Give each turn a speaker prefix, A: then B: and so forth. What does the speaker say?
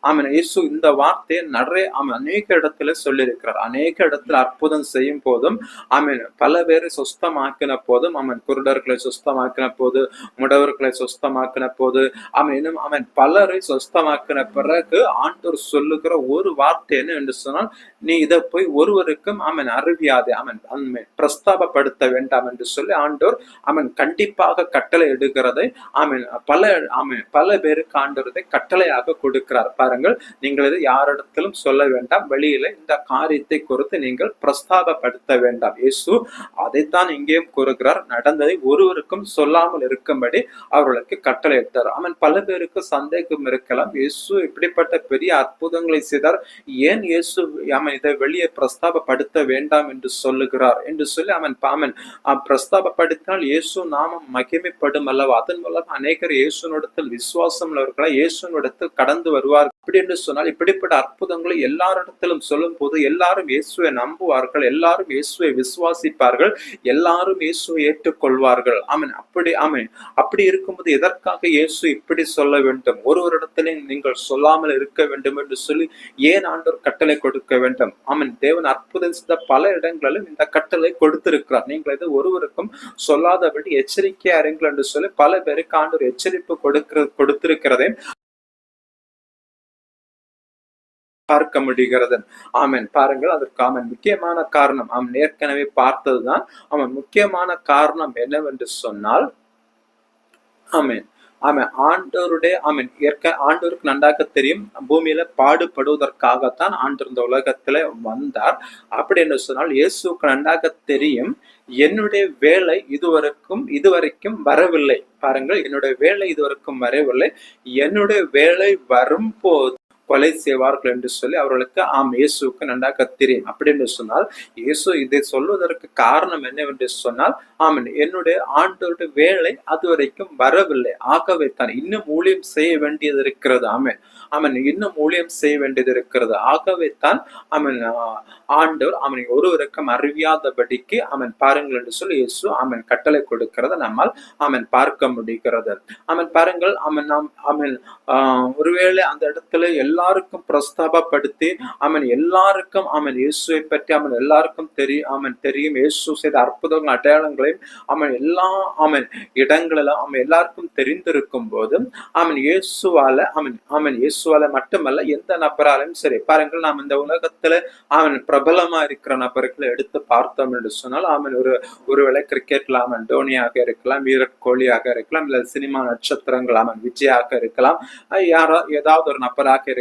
A: ஆமென். இயேசு இந்த வார்த்தையை நிறைய அநேக இடத்துல சொல்லியிருக்கிறார். அநேக இடத்துல அற்புதம் செய்யும் போதும் ஆமென், பல பேரை சுஸ்தமாக்கின போதும் ஆமென், குருடர்களை சுஸ்தமாக்கின போது, முடவர்களை சுஸ்தமாக்கின போது ஆமென், இன்னும் ஆமென், பலரை சுஸ்தமாக்கின பிறகு ஆண்டவர் சொல்லுகிற ஒரு வார்த்தை என்ன என்று சொன்னால், நீ இதை போய் ஒருவருக்கும் ஆமென் அறிவியாதே, ஆமென், பிரஸ்தாபப்படுத்த வேண்டாம் என்று சொல்லி ஆண்டவர் ஆமென் கண்டிப்பாக கட்டளை எடுக்கிறதை ஆமென் பல பேருக்கு ஆண்டவரதை கட்டளையாக கொடுக்கிறார். பாருங்கள், நீங்கள் இதை யாரிடத்திலும் சொல்ல வேண்டாம், வெளியில இந்த காரியத்தை குறித்து நீங்கள் பிரஸ்தாபப்படுத்த வேண்டாம். இயேசு அதைத்தான் இங்கேயும் கூறுகிறார். நடந்ததை ஒருவருக்கும் சொல்லாமல் இருக்கும்படி அவர்களுக்கு கட்டளை இட்டார். பல பேருக்கு சந்தேகம் இருக்கலாம், இயேசு இப்படிப்பட்ட பெரிய அற்புதங்களை செய்தார், ஏன் இயேசு இதை வெளியே பிரஸ்தாபப்படுத்த வேண்டாம் என்று சொல்லுகிறார் என்று சொல்லி பிரஸ்தாபப்படுத்தினால் இயேசு நாமம் மகிமைப்படும் அல்லவா, அதன் மூலம் அநேகர் இயேசுனிடத்தில் விசுவாசம் உள்ளவர்களா இயேசுனிடத்தில் கடந்து வருவார். அப்படி என்று சொன்னால் இப்படிப்பட்ட அற்புதங்களை எல்லாரிடத்திலும் சொல்லும் போது எல்லாரும் இயேசுவை நம்புவார்கள், எல்லாரும் இயேசுவை விசுவாசிப்பார்கள், எல்லாரும் இயேசுவை ஏற்றுக்கொள்வார்கள். அப்படி இருக்கும்போது எதற்காக இயேசு இப்படி சொல்ல வேண்டும், ஒருவரிடத்திலே நீங்கள் சொல்லாமல் இருக்க வேண்டும் என்று சொல்லி ஏன் ஆண்டவர் கட்டளை கொடுக்க வேண்டும்? தேவன் அற்புதம் செய்த பல இடங்களிலும் இந்த கட்டளை கொடுத்திருக்கிறார். நீங்கள் இது ஒருவருக்கும் சொல்லாதபடி எச்சரிக்கையா இருங்கள் என்று சொல்லி பல பேருக்கு ஆண்டவர் எச்சரிப்பு கொடுத்திருக்கிறதை பார்க்க முடிகிறது. பாருங்கள், அதற்கு முக்கியமான காரணம் ஏற்கனவே பார்த்ததுதான். முக்கியமான காரணம் என்னவென்று சொன்னால் ஆண்டவருடைய ஆண்டவருக்கு நன்றாக தெரியும், பூமியில பாடுபடுவதற்காகத்தான் ஆண்டவர் இந்த உலகத்துல வந்தார். அப்படி என்று சொன்னால் இயேசுக்கு நன்றாக தெரியும், என்னுடைய வேலை இதுவரைக்கும் வரவில்லை. பாருங்கள், என்னுடைய வேலை இதுவரைக்கும் வரவில்லை, என்னுடைய வேலை வரும்போது கொலை செய்வார்கள் என்று சொல்லி அவர்களுக்கு இயேசுக்கு நன்றாக தெரியும். அப்படி என்று சொன்னால் இயேசு இதை சொல்வதற்கு காரணம் என்னவென்று சொன்னால் என்னுடைய ஆண்டவருடைய வேலை அதுவரைக்கும் வரவில்லை, ஆகவே தான் இன்னும் ஊழியம் செய்ய வேண்டியது இருக்கிறது. இன்னும் ஊழியம் செய்ய வேண்டியது இருக்கிறது, ஆகவே தான் ஆண்டவர் ஒருவருக்கும் அறிவியாதபடிக்கு பாருங்கள் என்று சொல்லி இயேசு கட்டளை கொடுக்கிறத நம்மால் பார்க்க முடிகிறது. பாருங்கள், ஒருவேளை அந்த இடத்துல எல்லாருக்கும் பிரஸ்தாபப்படுத்தி எல்லாருக்கும் இயேசுவை பற்றி எல்லாருக்கும் தெரியும், இயேசு செய்த அற்புதங்கள் அடையாளங்களையும் எல்லா இடங்களிலும் எல்லாருக்கும் தெரிந்திருக்கும் போதும் இயேசுவால மட்டுமல்ல எந்த நபராலும் சரி. பாருங்கள், நாம் இந்த உலகத்துல பிரபலமா இருக்கிற நபர்களை எடுத்து பார்த்தோம் என்று சொன்னால் ஒருவேளை கிரிக்கெட்ல டோனியாக இருக்கலாம், விராட் கோலியாக இருக்கலாம், இல்ல சினிமா நட்சத்திரங்கள் விஜயாக இருக்கலாம், ஏதாவது ஒரு நபராக